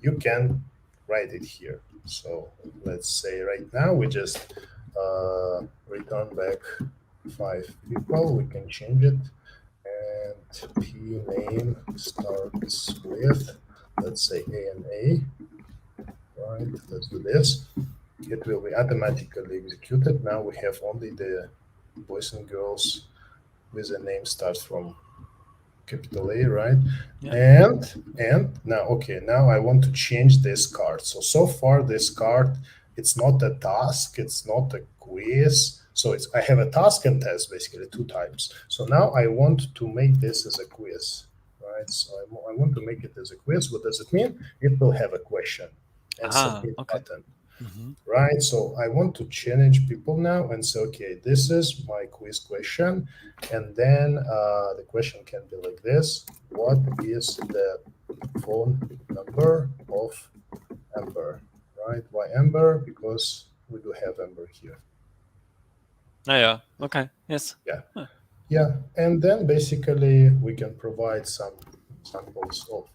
you can write it here. So let's say right now we just return back 5 people. We can change it, and p name starts with, let's say, A and A. Right, let's do this. It will be automatically executed. Now we have only the boys and girls with the name starts from capital A, right?
Yeah.
And now, okay, now I want to change this card. So far this card, it's not a task, it's not a quiz. So I have a task and test, basically 2 types. So now I want to make this as a quiz, right? So I want to make it as a quiz. What does it mean? It will have a question and submit button. Right, so I want to challenge people now and say, okay, this is my quiz question, and then the question can be like this: what is the phone number of Amber? Right, why Amber? Because we do have Amber here.
Yeah. Okay. Yes.
Yeah, and then basically we can provide some samples of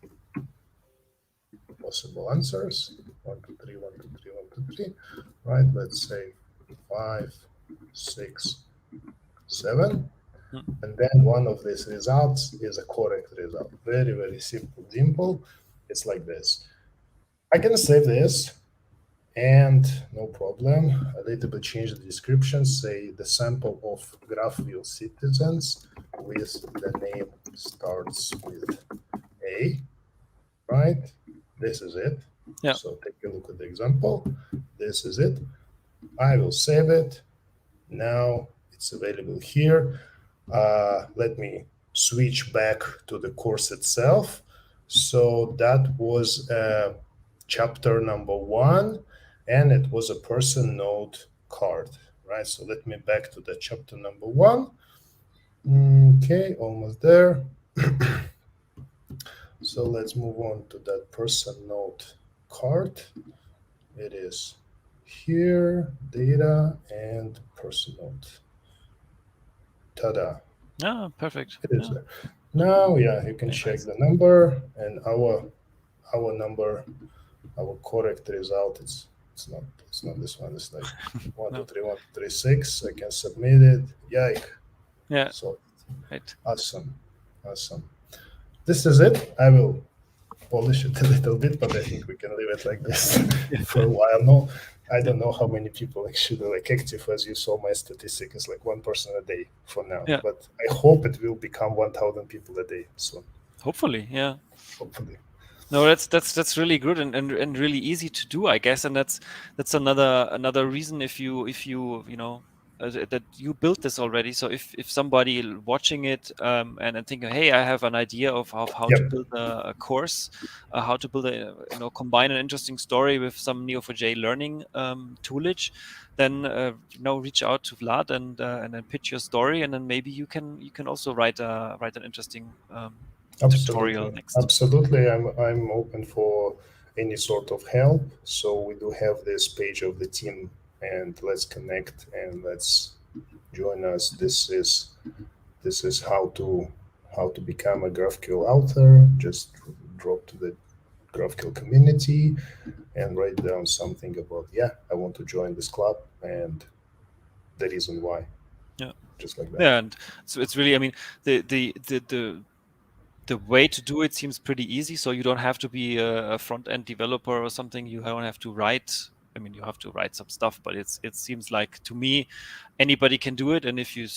possible answers. 1, 2, 3, 1, 2, 3, 1, 2, 3. Right, let's say 5, 6, 7. And then one of these results is a correct result. Very, very simple. It's like this. I can save this, and no problem. A little bit change the description. Say the sample of GraphVille citizens with the name starts with A. Right? This is it.
Yeah.
So take a look at the example. This is it. I will save it. Now it's available here. Let me switch back to the course itself. So that was chapter number 1, and it was a person note card, right? So let me back to the chapter number 1. Okay, almost there. So let's move on to that person note card. It is here, data, and person note. Ta-da.
Yeah, perfect.
It is there. Now, yeah, you can check the number, and our number, our correct result is it's not this one. It's like 1, 2, 3, 1, 2, 3, 6. I can submit it. Yike.
Yeah.
So
right.
Awesome. This is it. I will polish it a little bit, but I think we can leave it like this for a while. No, I don't know how many people actually like active. As you saw, my statistic is like 1 person a day for now.
Yeah.
But I hope it will become 1,000 people a day soon.
Hopefully, yeah.
Hopefully.
No, that's really good and really easy to do, I guess, and that's another reason if you know that you built this already. So if somebody watching it and thinking, hey, I have an idea of how to build a course, how to build combine an interesting story with some Neo4j learning toolage, then reach out to Vlad and then pitch your story, and then maybe you can also write an interesting tutorial next.
Absolutely, I'm open for any sort of help. So we do have this page of the team, and let's connect and let's join us. This is how to become a GraphQL author. Just drop to the GraphQL community and write down something about, I want to join this club and the reason why.
Yeah,
just like that.
Yeah, and so it's really, I mean, the way to do it seems pretty easy. So you don't have to be a front-end developer or something. You don't have to write. I mean, you have to write some stuff, but it seems like, to me, anybody can do it. And if you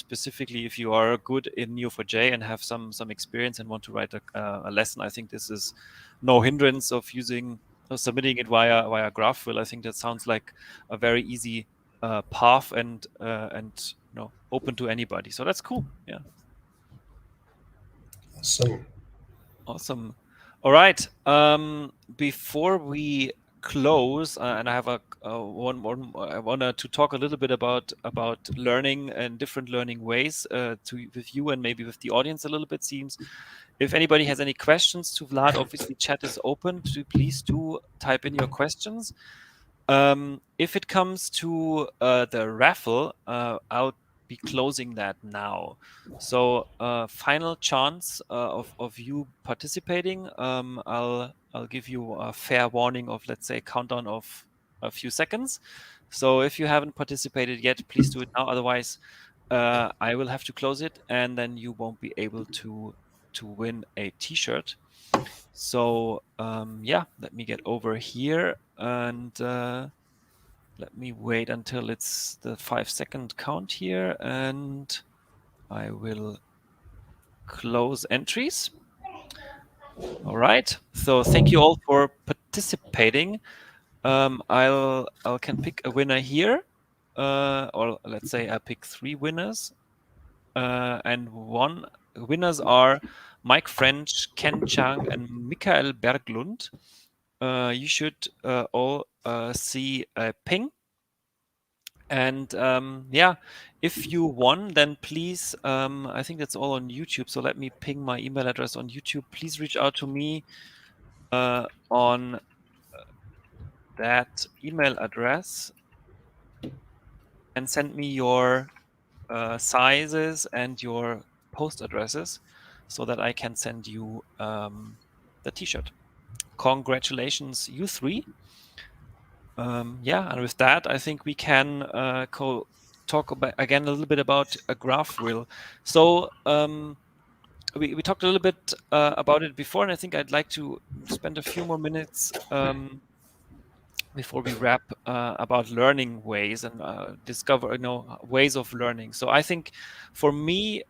are good in Neo4j and have some experience and want to write a lesson, I think this is no hindrance of submitting it via GraphVille. I think that sounds like a very easy path and open to anybody. So that's cool. Yeah. Awesome. All right. Before we close, and I have one more. I wanted to talk a little bit about learning and different learning ways with you and maybe with the audience a little bit. Seems If anybody has any questions to Vlad, obviously chat is open. Please do type in your questions. If it comes to the raffle, I'll be closing that now. So final chance of you participating. I'll give you a fair warning of, let's say, countdown of a few seconds. So if you haven't participated yet, please do it now. Otherwise, I will have to close it, and then you won't be able to win a T-shirt. So yeah, let me get over here and let me wait until it's the 5-second count here, and I will close entries. All right. So thank you all for participating. I can pick a winner here, or let's say I pick 3 winners, and winners are Mike French, Ken Chang, and Michael Berglund. You should all see a ping. And yeah, if you won, then please, I think that's all on YouTube. So let me ping my email address on YouTube. Please reach out to me on that email address and send me your sizes and your post addresses so that I can send you the T-shirt. Congratulations, you 3. Yeah, and with that, I think we can talk about, again, a little bit about a GraphVille. So we talked a little bit about it before, and I think I'd like to spend a few more minutes before we wrap about learning ways and discover, ways of learning. So I think for me,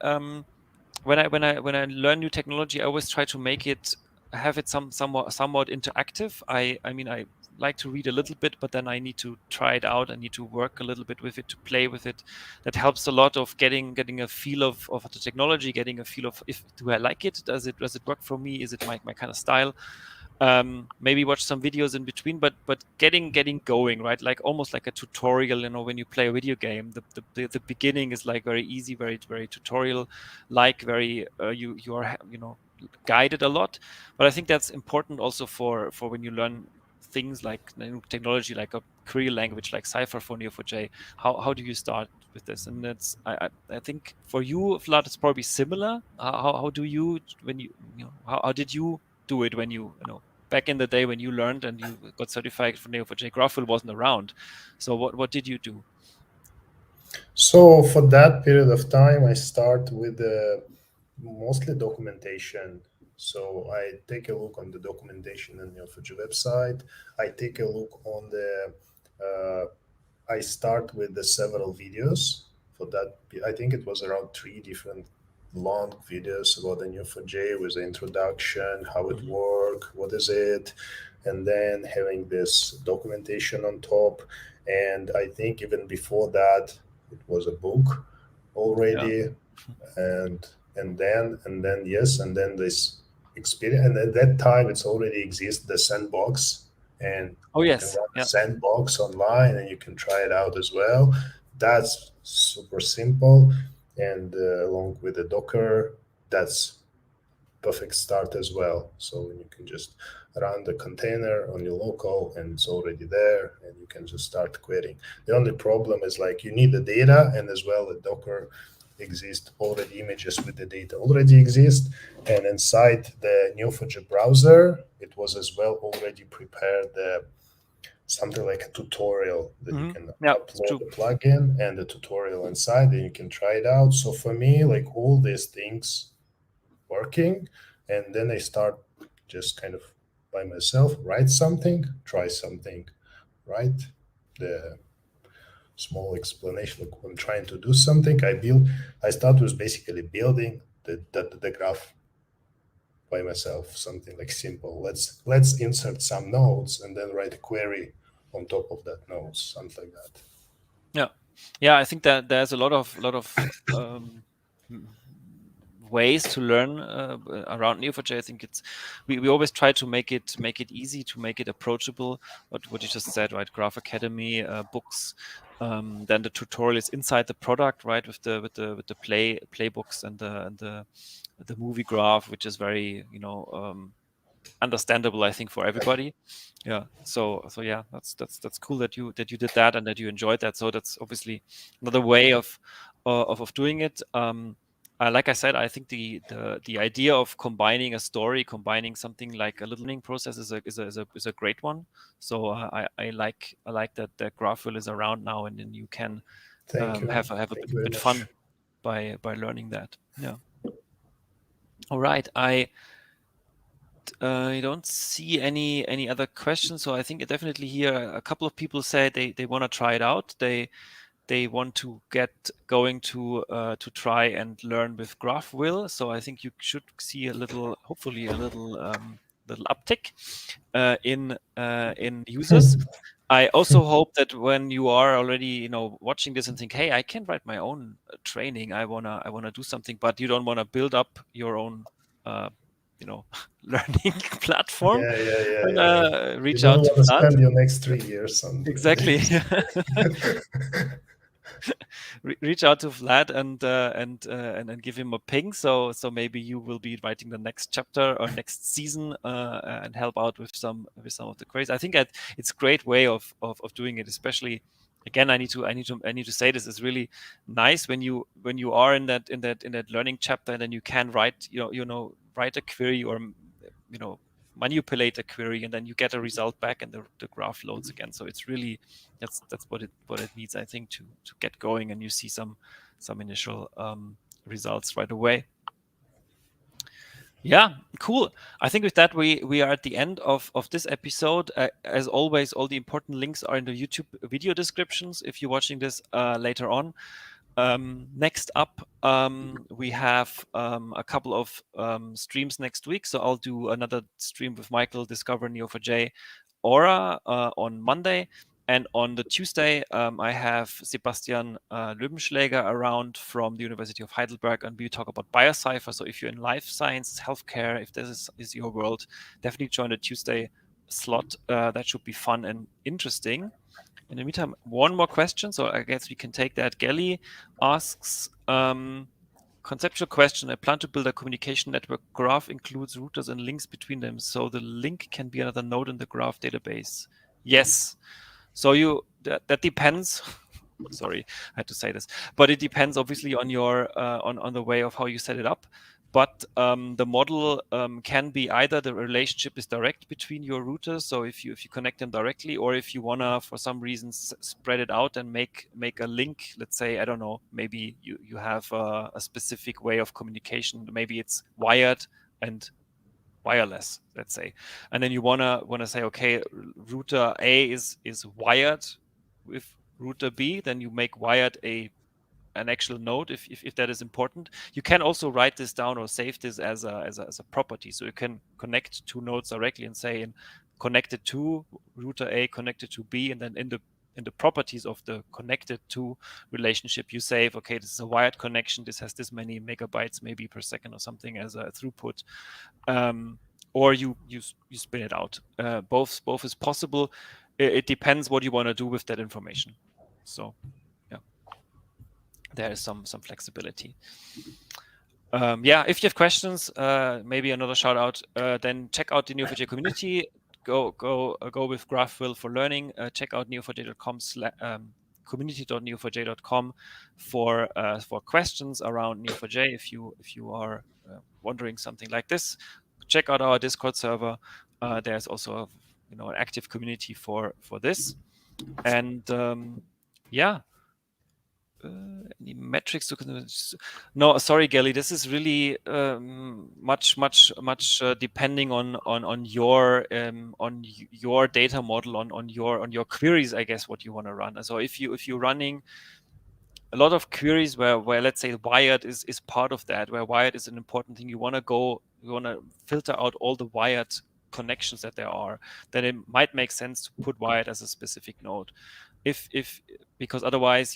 when I learn new technology, I always try to make it have it somewhat interactive. I mean, I like to read a little bit, but then I need to try it out. I need to work a little bit with it, to play with it. That helps a lot of getting a feel of the technology, getting a feel of, do I like it? Does it work for me? Is it my kind of style? Maybe watch some videos in between, but getting going, right? Like almost like a tutorial, when you play a video game, the beginning is like very easy, very tutorial, like very you are guided a lot. But I think that's important also for when you learn things like new technology, like a query language like Cypher for Neo4j. How do you start with this? And that's I think for you, Vlad, it's probably similar. How do you, when how did you do it when you back in the day when you learned and you got certified for Neo4j? GraphVille wasn't around. So what did you do?
So for that period of time, I start with mostly documentation. So I take a look on the documentation on the Neo4j website. I take a look on I start with the several videos for that. I think it was around 3 different long videos about the Neo4j with the introduction, how it works, what is it, and then having this documentation on top. And I think even before that, it was a book already.
Yeah.
And then yes, and then this experience. And at that time, it's already exists the sandbox, and you can
Yes.
run a
Yeah.
sandbox online, and you can try it out as well. That's super simple, and along with the Docker, that's perfect start as well. So you can just run the container on your local, and it's already there, and you can just start querying. The only problem is like you need the data, and as well the Docker exist already, images with the data already exist, and inside the Neo4j browser, it was as well already prepared something like a tutorial that you can upload the plugin and the tutorial inside, and you can try it out. So for me, like all these things working, and then I start just kind of by myself, write something, try something, right? The small explanation, like when I'm trying to do something, I start with basically building the graph by myself, something like simple. Let's insert some nodes and then write a query on top of that nodes, something like that.
Yeah, I think that there's a lot of ways to learn around Neo4j. I think we always try to make it easy, to make it approachable. What you just said, right? Graph Academy books, then the tutorials inside the product, right? With the playbooks and the movie graph, which is very understandable, I think, for everybody. Yeah. So yeah, that's cool that you did that and that you enjoyed that. So that's obviously another way of doing it. Like I said, I think the idea of combining a story, combining something like a little learning process is a great one. So I like that GraphVille is around now, and then you can
Thank you.
have a
Thank you very
bit
much.
fun by learning that. Yeah. All right. I don't see any other questions, so I think definitely here a couple of people say they want to try it out. They want to get going to try and learn with GraphVille. So I think you should see hopefully a little uptick in users. I also hope that when you are already watching this and think, hey, I can write my own training. I wanna do something, but you don't want to build up your own learning platform.
Yeah. You
Reach
don't
out to
want to
Vlad.
spend your next 3 years on
Exactly.
this.
Reach out to Vlad and give him a ping. So maybe you will be writing the next chapter or next season and help out with some of the queries. I think it's a great way of doing it. Especially, again, I need to say this is really nice when you are in that learning chapter, and then you can write write a query or manipulate a query, and then you get a result back, and the graph loads again. So it's really that's what it needs, I think, to get going, and you see some initial results right away. Yeah, cool. I think with that we are at the end of this episode. As always, all the important links are in the YouTube video descriptions if you're watching this later on. Next up, we have a couple of streams next week. So I'll do another stream with Michael, Discover Neo4j Aura on Monday. And on the Tuesday, I have Sebastian Löwenschläger around from the University of Heidelberg, and we talk about BioCypher. So if you're in life science, healthcare, if this is your world, definitely join the Tuesday slot. That should be fun and interesting. In the meantime, one more question, so I guess we can take that. Gelly asks, conceptual question. I plan to build a communication network. Graph includes routers and links between them, so the link can be another node in the graph database. Yes. So that depends. Sorry, I had to say this, but it depends obviously on your on the way of how you set it up. But the model can be either the relationship is direct between your routers, so if you connect them directly, or if you wanna for some reason spread it out and make a link. Let's say, I don't know, maybe you have a specific way of communication. Maybe it's wired and wireless, let's say, and then you wanna say, okay, router A is wired with router B, then you make wired an actual node if that is important. You can also write this down or save this as a property, so you can connect two nodes directly and say connected to router A, connected to B, and then in the properties of the connected to relationship, you save, okay, this is a wired connection, this has this many megabytes maybe per second or something as a throughput, or you spin it out. Both is possible. It depends what you want to do with that information. So yeah, there is some flexibility. Yeah, if you have questions, maybe another shout out, then check out the Neo4j community. Go with GraphVille for learning. Check out neo4j.com community.neo4j.com for questions around Neo4j. If you are wondering something like this, check out our Discord server. There's also an active community for this. And yeah. Any metrics to consider? No, sorry, Gelly. This is really much depending on your data model, on your queries, I guess, what you want to run. So if you're running a lot of queries where let's say wired is part of that, where wired is an important thing, you want to filter out all the wired connections that there are, then it might make sense to put wired as a specific node. Because otherwise,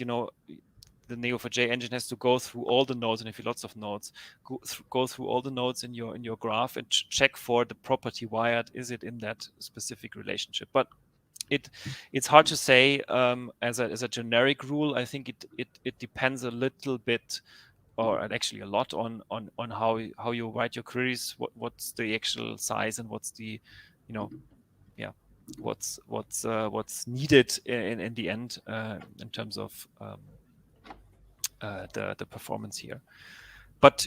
the Neo4j engine has to go through all the nodes, and if you lots of nodes, go through all the nodes in your graph and check for the property wired. Is it in that specific relationship? But it's hard to say as a generic rule. I think it depends a little bit or actually a lot on how you write your queries, what's the actual size, and what's the, what's needed in the end in terms of the performance here. But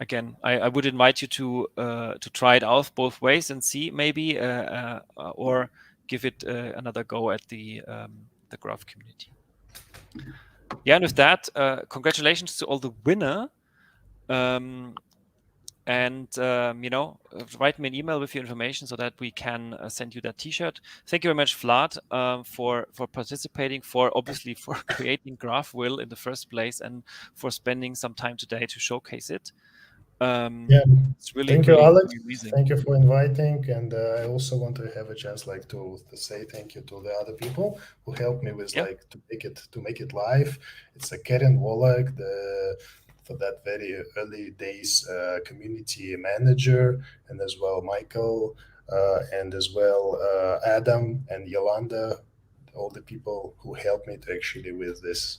again, I would invite you to try it out both ways and see maybe, or give it another go at the Graph community. Yeah, and with that, congratulations to all the winner. And write me an email with your information so that we can send you that T-shirt. Thank you very much, Vlad, for participating, for obviously for creating GraphVille in the first place, and for spending some time today to showcase it.
Yeah,
it's really,
thank you,
really,
Alex.
really amazing.
Thank you for inviting, and I also want to have a chance to say thank you to the other people who helped me with to make it live. It's a Karen Wallach, for that very early days community manager, and as well Michael, and as well Adam and Yolanda, all the people who helped me to actually with this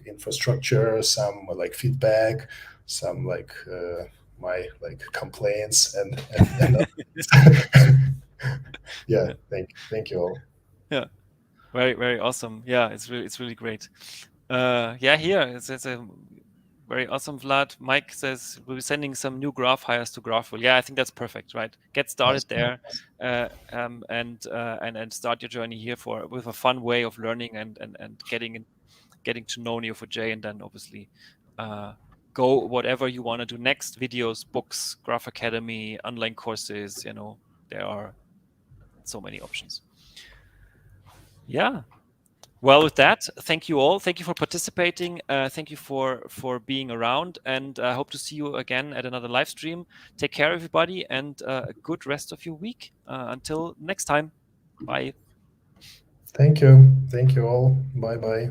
infrastructure, some feedback, some my complaints and yeah, thank you all.
Yeah, very, very awesome. Yeah, it's really great. Yeah, here it's a very awesome, Vlad. Mike says we'll be sending some new graph hires to GraphVille. Yeah, I think that's perfect, right? Get started there, and start your journey here with a fun way of learning and getting to know Neo4j, and then obviously go whatever you want to do next: videos, books, Graph Academy, online courses. There are so many options. Yeah. Well, with that, thank you all. Thank you for participating. Thank you for being around, and I hope to see you again at another live stream. Take care, everybody, and a good rest of your week. Until next time. Bye.
Thank you. Thank you all. Bye bye.